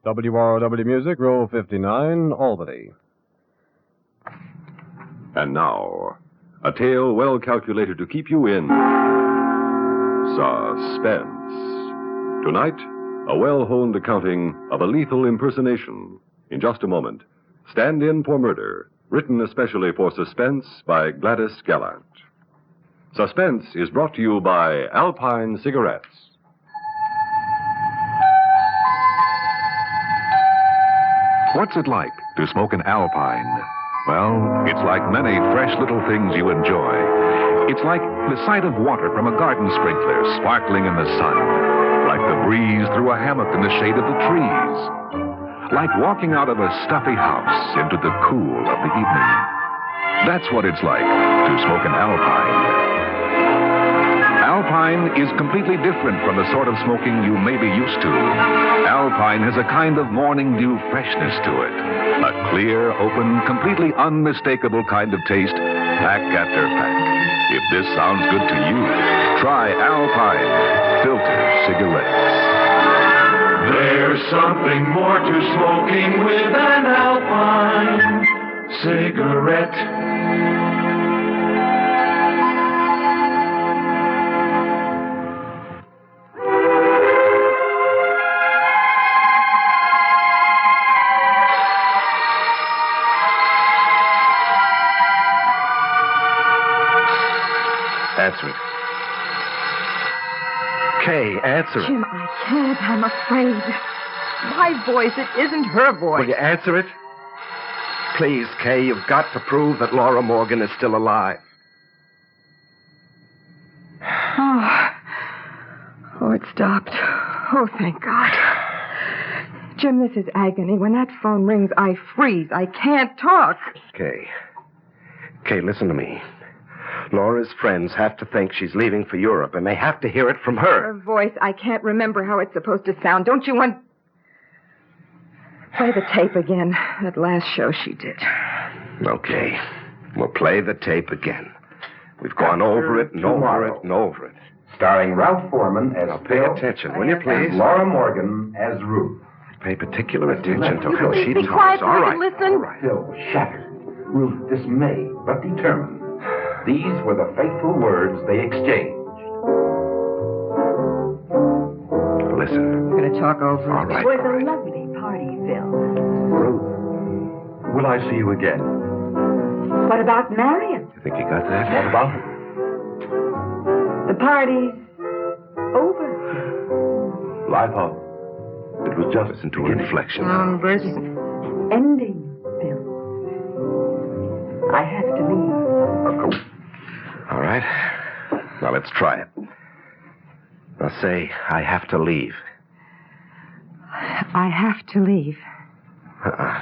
WROW Music, Row 59, Albany. And now, a tale well calculated to keep you in suspense. Tonight, a well-honed accounting of a lethal impersonation. In just a moment, Stand In for Murder, written especially for Suspense by Gladys Gallant. Suspense is brought to you by Alpine Cigarettes. What's it like to smoke an Alpine? Well, it's like many fresh little things you enjoy. It's like the sight of water from a garden sprinkler sparkling in the sun. Like the breeze through a hammock in the shade of the trees. Like walking out of a stuffy house into the cool of the evening. That's what it's like to smoke an Alpine. Alpine is completely different from the sort of smoking you may be used to. Alpine has a kind of morning dew freshness to it. A clear, open, completely unmistakable kind of taste, pack after pack. If this sounds good to you, try Alpine Filter Cigarettes. There's something more to smoking with an Alpine cigarette. Answer it. Kay, answer it. Jim, I can't. I'm afraid. My voice, it isn't her voice. Will you answer it? Please, Kay, you've got to prove that Laura Morgan is still alive. Oh, it stopped. Oh, thank God. Jim, this is agony. When that phone rings, I freeze. I can't talk. Kay, listen to me. Laura's friends have to think she's leaving for Europe, and they have to hear it from her. Her voice, I can't remember how it's supposed to sound. Don't you want... Play the tape again. That last show she did. Okay. We'll play the tape again. We've gone over it and over it and over it. Starring Ralph Foreman as Now pay Phil attention, will you please? and Laura Morgan as Ruth. Pay particular attention to how Please she be talks. quiet so All I right. can listen. All right. Phil was shattered. Ruth dismayed, but determined. These were the fateful words they exchanged. Listen. We're going to talk over All it. right. It was a lovely party, Phil. Ruth, will I see you again? What about Marion? You think you got that? What about her? The party's over. Well, I thought it was just Listen to her inflection. Bruce. Ending, Phil. I have to leave. All right. Now let's try it. Now say, I have to leave. I have to leave.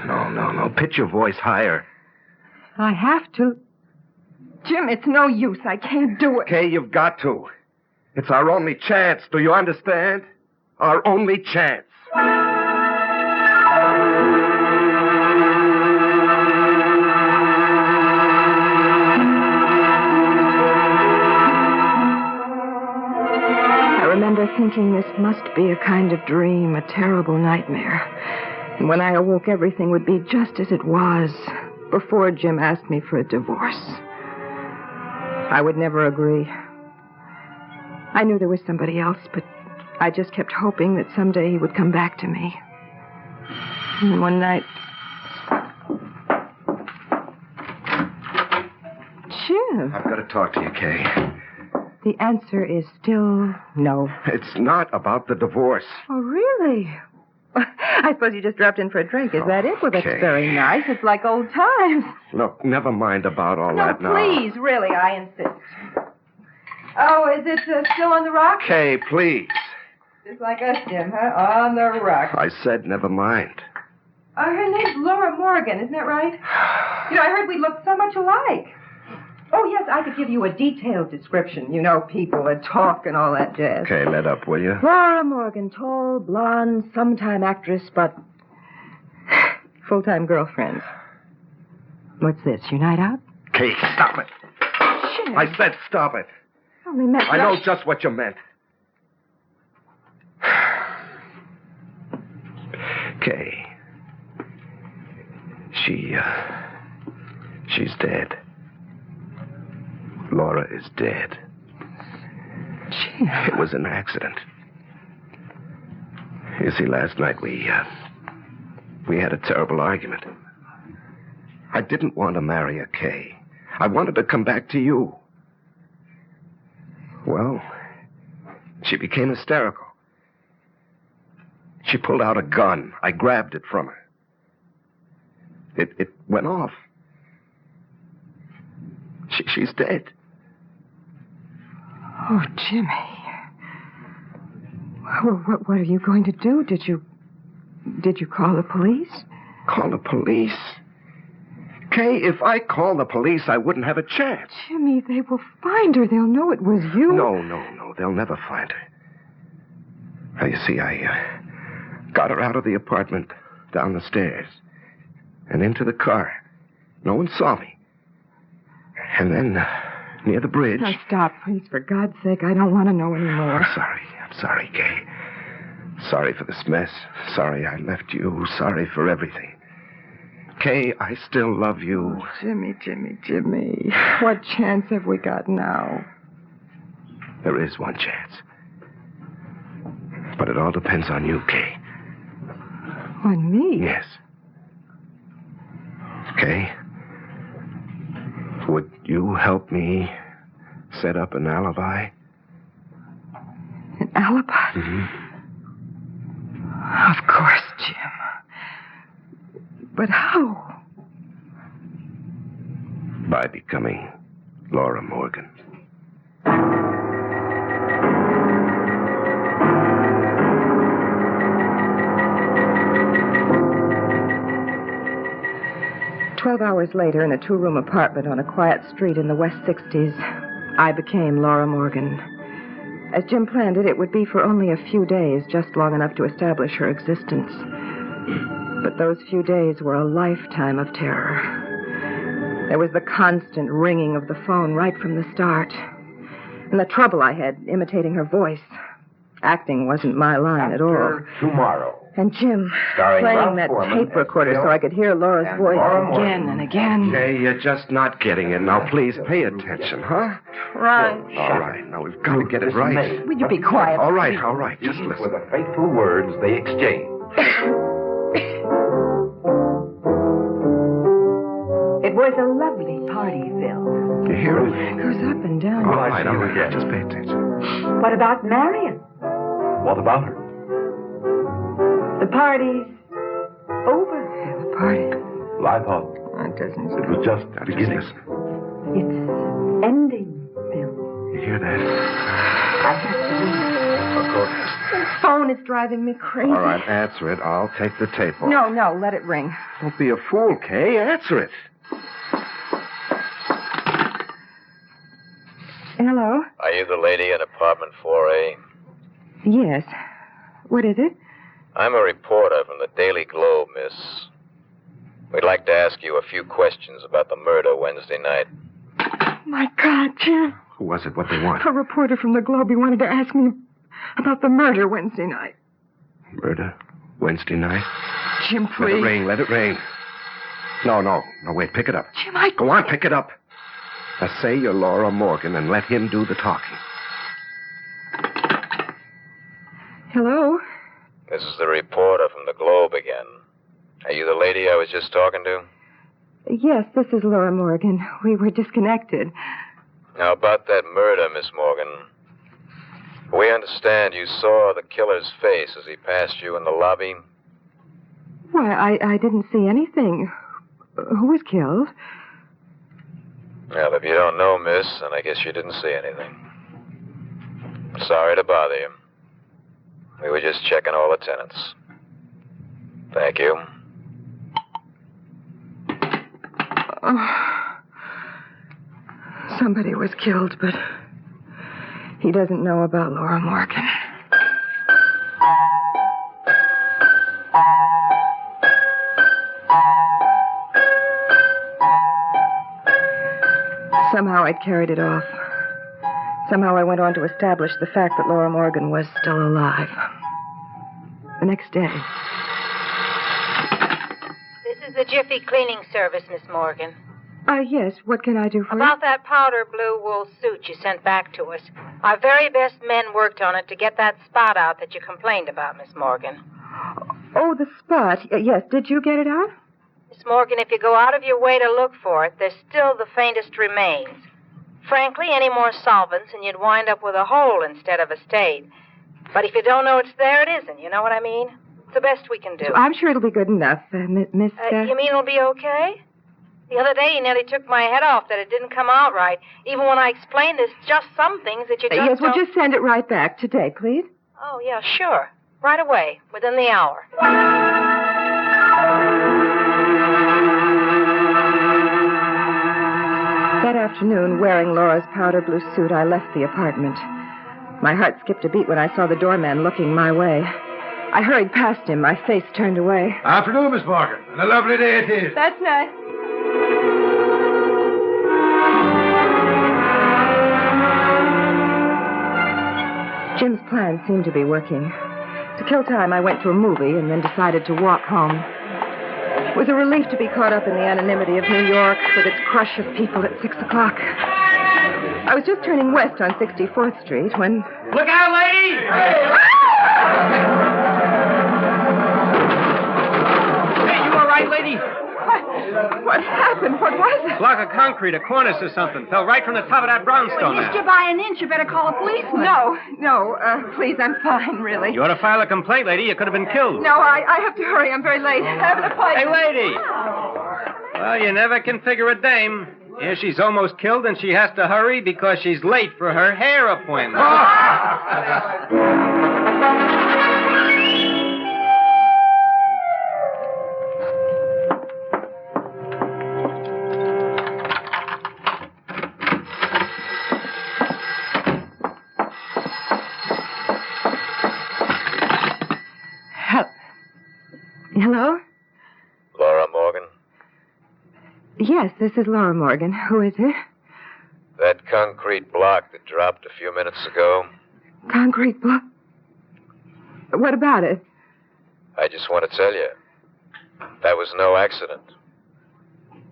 No. Pitch your voice higher. I have to... Jim, it's no use. I can't do it. Okay, you've got to. It's our only chance. Do you understand? Our only chance. I remember thinking this must be a kind of dream, a terrible nightmare. And when I awoke, everything would be just as it was before Jim asked me for a divorce. I would never agree. I knew there was somebody else, but I just kept hoping that someday he would come back to me. And one night... Jim, I've got to talk to you, Kay. the answer is still no. It's not about the divorce. Oh, really? I suppose you just dropped in for a drink. Is that it? Well, that's Okay. very nice. It's like old times. Look, never mind about all No, that now. please, really, I insist. Oh, is it still on the rock? Kay, please. Just like us, Jim, huh? On the rock. I said never mind. Her name's Laura Morgan, isn't that right? You know, I heard we looked so much alike. Oh, yes, I could give you a detailed description. You know, people that talk and all that jazz. Okay, let up, will you? Laura Morgan, tall, blonde, sometime actress, but full-time girlfriend. What's this, your night out? Kay, stop it. Jim. I said stop it. Only meant I know just what you meant. Kay. She's dead. Laura is dead. Jim. It was an accident. You see, last night we had a terrible argument. I didn't want to marry a Kay. I wanted to come back to you. Well, she became hysterical. She pulled out a gun. I grabbed it from her. It went off. She's dead. Oh, Jimmy. What are you going to do? Did you call the police? Call the police? Kay, if I call the police, I wouldn't have a chance. Jimmy, they will find her. They'll know it was you. No. They'll never find her. Now, you see, I got her out of the apartment, down the stairs, and into the car. No one saw me. And then, near the bridge... Now, stop, please. For God's sake, I don't want to know anymore. I'm sorry, Kay. Sorry for this mess. Sorry I left you. Sorry for everything. Kay, I still love you. Oh, Jimmy. What chance have we got now? There is one chance. But it all depends on you, Kay. On me? Yes. Kay, would you help me set up an alibi? An alibi? Mm-hmm. Of course, Jim. But how? By becoming Laura Morgan. "12 hours later, in a two-room apartment on a quiet street in the West 60s, I became Laura Morgan. As Jim planned it, it would be for only a few days, just long enough to establish her existence. But those few days were a lifetime of terror. There was the constant ringing of the phone right from the start. And the trouble I had imitating her voice. Acting wasn't my line at all. Tomorrow. And Jim Starring playing Ralph that Foreman tape recorder so I could hear Laura's and voice Laura again Morgan. and again. Kay, you're just not getting it. Now, please, pay attention, huh? Right. All right, now we've got to get it right. Will you be quiet? All right, just These listen. were the fateful words they exchanged. It was a lovely party, Phil. You hear it? It goes up and down. All right, just pay attention. What about Marion? What about her? The party's over. The party. Well, I thought It doesn't. it was just Now, just beginning. listen. It's ending, Phil. You hear that? I have to leave. Of course. The phone is driving me crazy. All right, answer it. I'll take the tape off. No, let it ring. Don't be a fool, Kay. Answer it. Hello? Are you the lady in apartment 4A? Yes. What is it? I'm a reporter from the Daily Globe, miss. We'd like to ask you a few questions about the murder Wednesday night. My God, Jim. Who was it? What they want? A reporter from the Globe. He wanted to ask me about the murder Wednesday night. Murder? Wednesday night? Jim, Let please. it ring, let it ring. No, wait, pick it up. Jim, Go on, pick it up. Now say you're Laura Morgan and let him do the talking. Hello? This is the reporter from the Globe again. Are you the lady I was just talking to? Yes, this is Laura Morgan. We were disconnected. Now, about that murder, Miss Morgan. We understand you saw the killer's face as he passed you in the lobby. Why, I didn't see anything. Who was killed? Well, if you don't know, miss, then I guess you didn't see anything. Sorry to bother you. We were just checking all the tenants. Thank you. Somebody was killed, but he doesn't know about Laura Morgan. Somehow I'd carried it off. Somehow I went on to establish the fact that Laura Morgan was still alive. The next day, is the Jiffy Cleaning Service, Miss Morgan. Yes. What can I do for you? About that powder blue wool suit you sent back to us. Our very best men worked on it to get that spot out that you complained about, Miss Morgan. Oh, the spot. Yes. Did you get it out? Miss Morgan, if you go out of your way to look for it, there's still the faintest remains. Frankly, any more solvents and you'd wind up with a hole instead of a stain. But if you don't know it's there, it isn't. You know what I mean? It's the best we can do. So I'm sure it'll be good enough, Miss... You mean it'll be okay? The other day you nearly took my head off that it didn't come out right. Even when I explained there's just some things that you just Yes, don't... well, just send it right back today, please. Oh, yeah, sure. Right away, within the hour. That afternoon, wearing Laura's powder blue suit, I left the apartment. My heart skipped a beat when I saw the doorman looking my way. I hurried past him, my face turned away. Afternoon, Miss Morgan. And a lovely day it is. That's nice. Jim's plan seemed to be working. To kill time, I went to a movie and then decided to walk home. It was a relief to be caught up in the anonymity of New York with its crush of people at 6 o'clock. I was just turning west on 64th Street when... Look out, lady! Hey, you all right, lady? What happened? What was it? Block of concrete, a cornice or something. Fell right from the top of that brownstone Missed you by an inch. You better call a policeman. No, please, I'm fine, really. You ought to file a complaint, lady. You could have been killed. No, I have to hurry. I'm very late. I have an appointment. Hey, lady! Well, you never can figure a dame. Here she's almost killed, and she has to hurry because she's late for her hair appointment. Hello? Laura Morgan? Yes, this is Laura Morgan. Who is it? That concrete block that dropped a few minutes ago. Concrete block? What about it? I just want to tell you, that was no accident.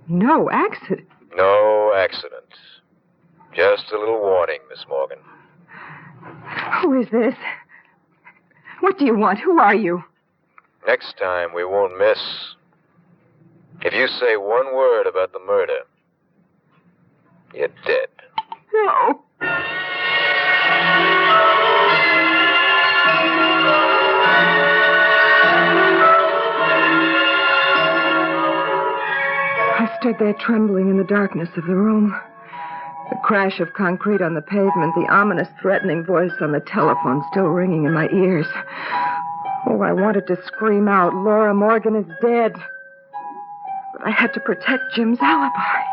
No accident? No accident. Just a little warning, Miss Morgan. Who is this? What do you want? Who are you? Next time, we won't miss. If you say one word about the murder, you're dead. No. I stood there trembling in the darkness of the room. The crash of concrete on the pavement, the ominous, threatening voice on the telephone still ringing in my ears. Oh, I wanted to scream out, Laura Morgan is dead. But I had to protect Jim's alibi.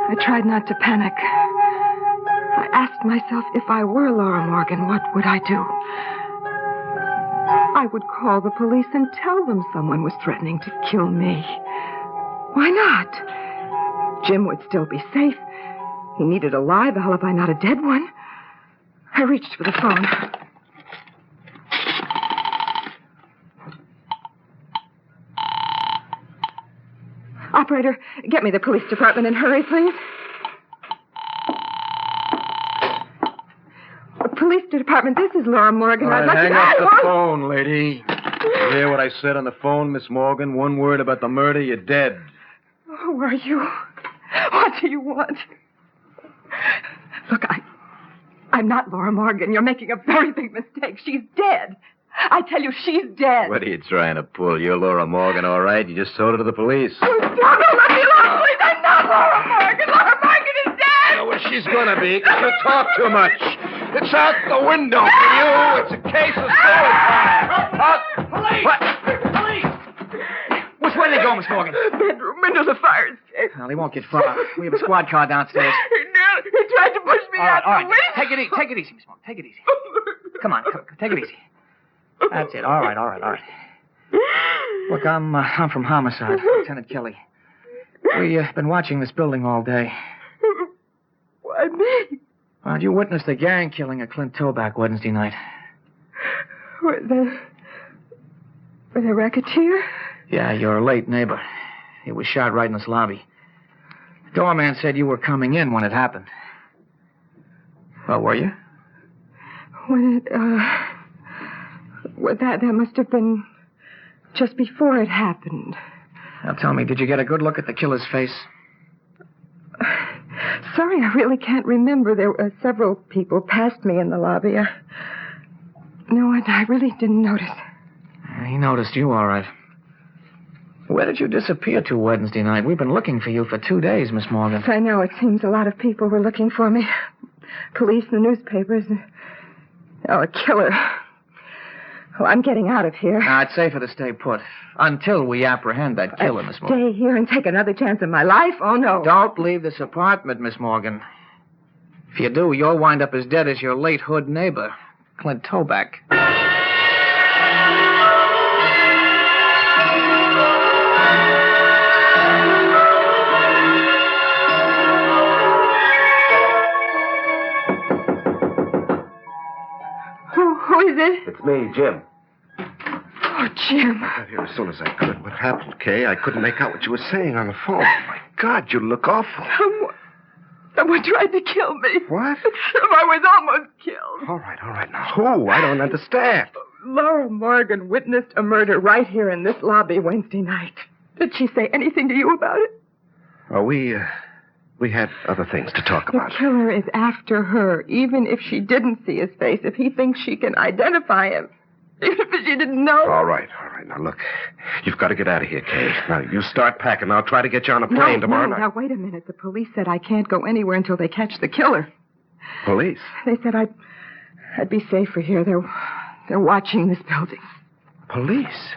I tried not to panic. I asked myself, if I were Laura Morgan, what would I do? I would call the police and tell them someone was threatening to kill me. Why not? Jim would still be safe. He needed a live alibi, not a dead one. I reached for the phone. Operator, get me the police department and hurry, please. Police department, this is Laura Morgan. All right, I'd like hang to... up the phone, lady. You hear what I said on the phone, Miss Morgan? One word about the murder, you're dead. Who are you? What do you want? Look, I'm not Laura Morgan. You're making a very big mistake. She's dead. I tell you, she's dead. What are you trying to pull? You're Laura Morgan, all right? You just sold her to the police. Oh, stop it. Let me alone, please. I'm not Laura Morgan. Laura Morgan is dead. You know what she's gonna be, because you talk too much. It's out the window for you. It's a case of suicide. Police! What? Police! Which way did they go, Miss Morgan? Bedroom into the fire escape. Well, he won't get far. We have a squad car downstairs. He tried to push me out the window. Take it easy, Miss Morgan. Take it easy. Come on, take it easy. That's it. All right. Look, I'm from Homicide, Lieutenant Kelly. We've been watching this building all day. Why me? Well, you witnessed the gang killing of Clint Toback Wednesday night. The racketeer? Yeah, your late neighbor. He was shot right in his lobby. The doorman said you were coming in when it happened. Well, were you? When it, well, that must have been just before it happened. Now, tell me, did you get a good look at the killer's face? Sorry, I really can't remember. There were several people past me in the lobby. No, I really didn't notice. He noticed you, all right. Where did you disappear to Wednesday night? We've been looking for you for 2 days, Miss Morgan. Yes, I know. It seems a lot of people were looking for me. Police and the newspapers. Oh, a killer. Oh, I'm getting out of here. Now, it's safer to stay put until we apprehend that killer, Miss Morgan. Stay here and take another chance of my life? Oh, no. Don't leave this apartment, Miss Morgan. If you do, you'll wind up as dead as your late hood neighbor, Clint Toback. Who is it? It's me, Jim. Oh, Jim. I got here as soon as I could. What happened, Kay? I couldn't make out what you were saying on the phone. My God, you look awful. Someone tried to kill me. What? I was almost killed. All right. Now, who? I don't understand. Laura Morgan witnessed a murder right here in this lobby Wednesday night. Did she say anything to you about it? Oh, we had other things to talk about. The killer is after her, even if she didn't see his face, if he thinks she can identify him. Even if she didn't know. All right. Now, look, you've got to get out of here, Kay. Now, you start packing. I'll try to get you on a plane tomorrow night. Now, wait a minute. The police said I can't go anywhere until they catch the killer. Police? They said I'd be safer here. They're watching this building. Police?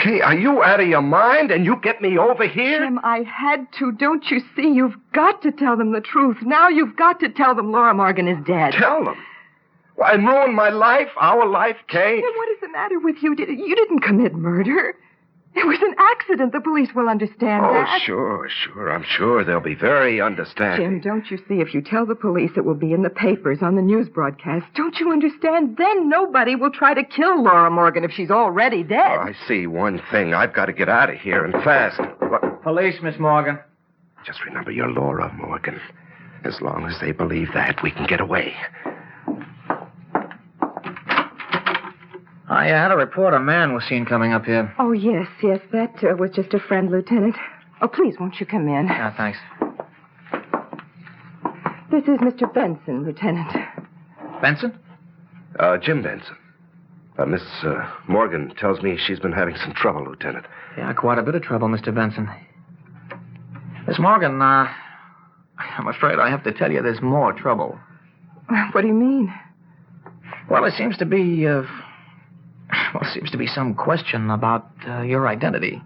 Kay, are you out of your mind and you get me over here? Jim, I had to. Don't you see? You've got to tell them the truth. Now you've got to tell them Laura Morgan is dead. Tell them? Why, and ruin my life, our life, Kay? Jim, what is the matter with you? You didn't commit murder. It was an accident. The police will understand that. Oh, sure. I'm sure they'll be very understanding. Jim, don't you see? If you tell the police, it will be in the papers, on the news broadcast. Don't you understand? Then nobody will try to kill Laura Morgan if she's already dead. Oh, I see one thing. I've got to get out of here and fast. What? Police, Miss Morgan. Just remember you're Laura Morgan. As long as they believe that, we can get away. I had a report a man was seen coming up here. Oh, yes. That was just a friend, Lieutenant. Oh, please, won't you come in? Yeah, thanks. This is Mr. Benson, Lieutenant. Benson? Jim Benson. Miss Morgan tells me she's been having some trouble, Lieutenant. Yeah, quite a bit of trouble, Mr. Benson. Miss Morgan, I'm afraid I have to tell you there's more trouble. What do you mean? Well, there seems to be some question about your identity.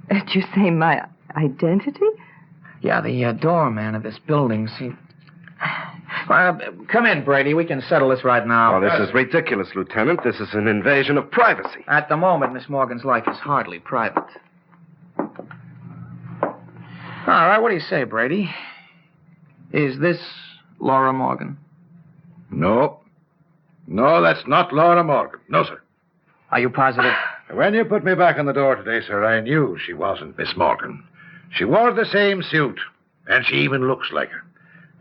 Did you say my identity? Yeah, the doorman of this building. See. Come in, Brady. We can settle this right now. Oh, this is ridiculous, Lieutenant. This is an invasion of privacy. At the moment, Miss Morgan's life is hardly private. All right, what do you say, Brady? Is this Laura Morgan? No, that's not Laura Morgan. No, sir. Are you positive? When you put me back on the door today, sir, I knew she wasn't Miss Morgan. She wore the same suit, and she even looks like her.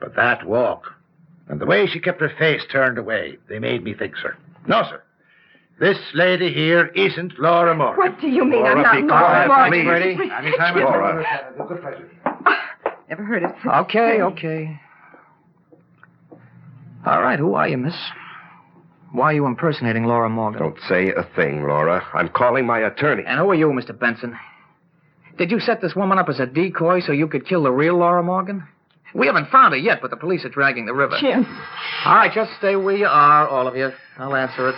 But that walk, and the way she kept her face turned away, they made me think, sir. No, sir. This lady here isn't Laura Morgan. What do you mean Laura, I'm not Laura Morgan? Please. Brady. Anytime, Laura. It's a pleasure. Never heard of such Okay. All right, who are you, miss? Why are you impersonating Laura Morgan? Don't say a thing, Laura. I'm calling my attorney. And who are you, Mr. Benson? Did you set this woman up as a decoy so you could kill the real Laura Morgan? We haven't found her yet, but the police are dragging the river. Jim. All right, just stay where you are, all of you. I'll answer it.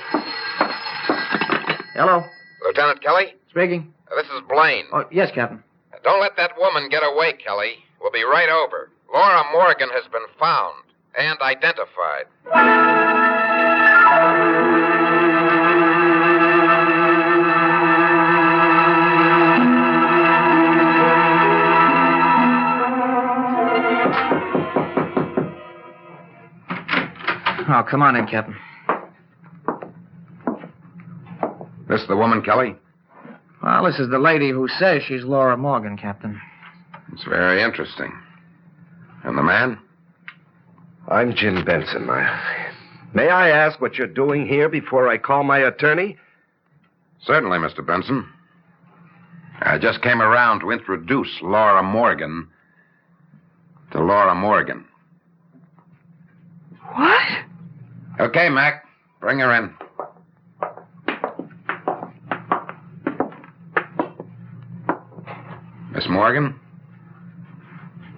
Hello? Lieutenant Kelly? Speaking. This is Blaine. Oh, yes, Captain. Don't let that woman get away, Kelly. We'll be right over. Laura Morgan has been found and identified. Oh, come on in, Captain. This the woman, Kelly? Well, this is the lady who says she's Laura Morgan, Captain. It's very interesting. And the man? I'm Jim Benson. May I ask what you're doing here before I call my attorney? Certainly, Mr. Benson. I just came around to introduce Laura Morgan to Laura Morgan. What? Okay, Mac. Bring her in. Miss Morgan,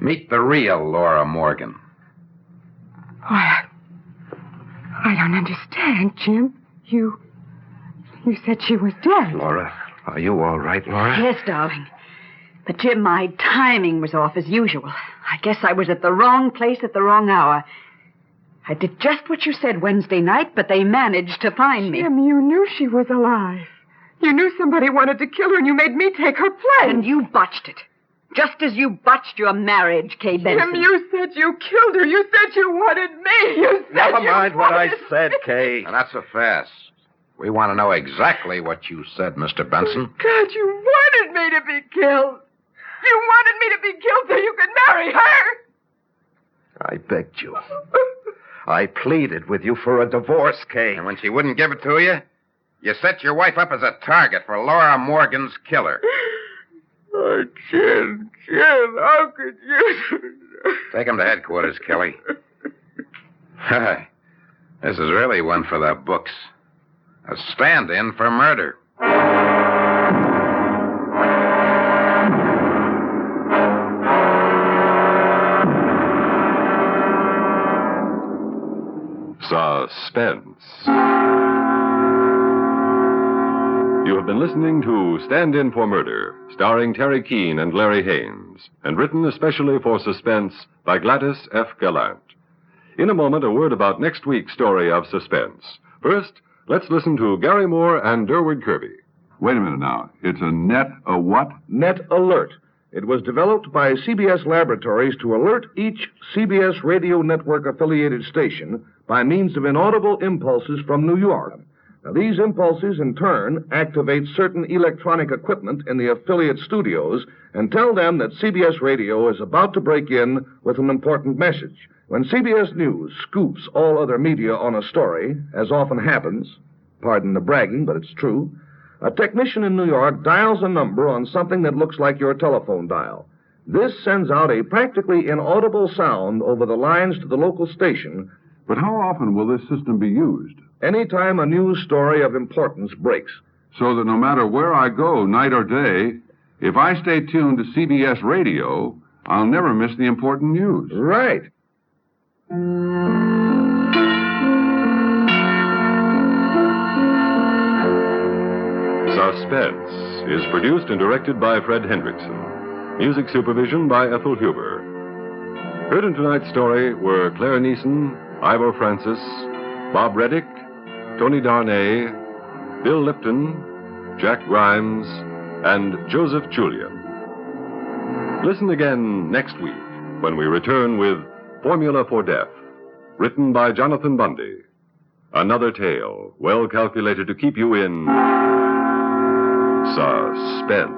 meet the real Laura Morgan. I don't understand, Jim. You said she was dead. Laura, are you all right, Laura? Yes, darling. But, Jim, my timing was off as usual. I guess I was at the wrong place at the wrong hour. I did just what you said Wednesday night, but they managed to find me. Jim, you knew she was alive. You knew somebody wanted to kill her, and you made me take her place. And you botched it. Just as you botched your marriage, Kay Benson. Jim, you said you killed her. You said you wanted me. You said Never you mind what I wanted... said, Kay. Now, that's so fast. We want to know exactly what you said, Mr. Benson. God, you wanted me to be killed. You wanted me to be killed so you could marry her. I begged you. I pleaded with you for a divorce, Kay. And when she wouldn't give it to you, you set your wife up as a target for Laura Morgan's killer. Oh, Jim, how could you... Take him to headquarters, Kelly. This is really one for the books. A stand-in for murder. Suspense. You have been listening to Stand In for Murder, starring Teri Keane and Larry Haines, and written especially for Suspense by Gladys F. Gallant. In a moment, a word about next week's story of Suspense. First, let's listen to Gary Moore and Durward Kirby. Wait a minute now. It's a what? Net Alert. It was developed by CBS Laboratories to alert each CBS radio network affiliated station by means of inaudible impulses from New York. Now, these impulses, in turn, activate certain electronic equipment in the affiliate studios and tell them that CBS Radio is about to break in with an important message. When CBS News scoops all other media on a story, as often happens, pardon the bragging, but it's true, a technician in New York dials a number on something that looks like your telephone dial. This sends out a practically inaudible sound over the lines to the local station. But how often will this system be used? Anytime a news story of importance breaks. So that no matter where I go, night or day, if I stay tuned to CBS Radio, I'll never miss the important news. Right. Suspense is produced and directed by Fred Hendrickson. Music supervision by Ethel Huber. Heard in tonight's story were Claire Neeson, Ivor Francis, Bob Reddick, Tony Darnay, Bill Lipton, Jack Grimes, and Joseph Julian. Listen again next week when we return with Formula for Death, written by Jonathan Bundy. Another tale well calculated to keep you in suspense.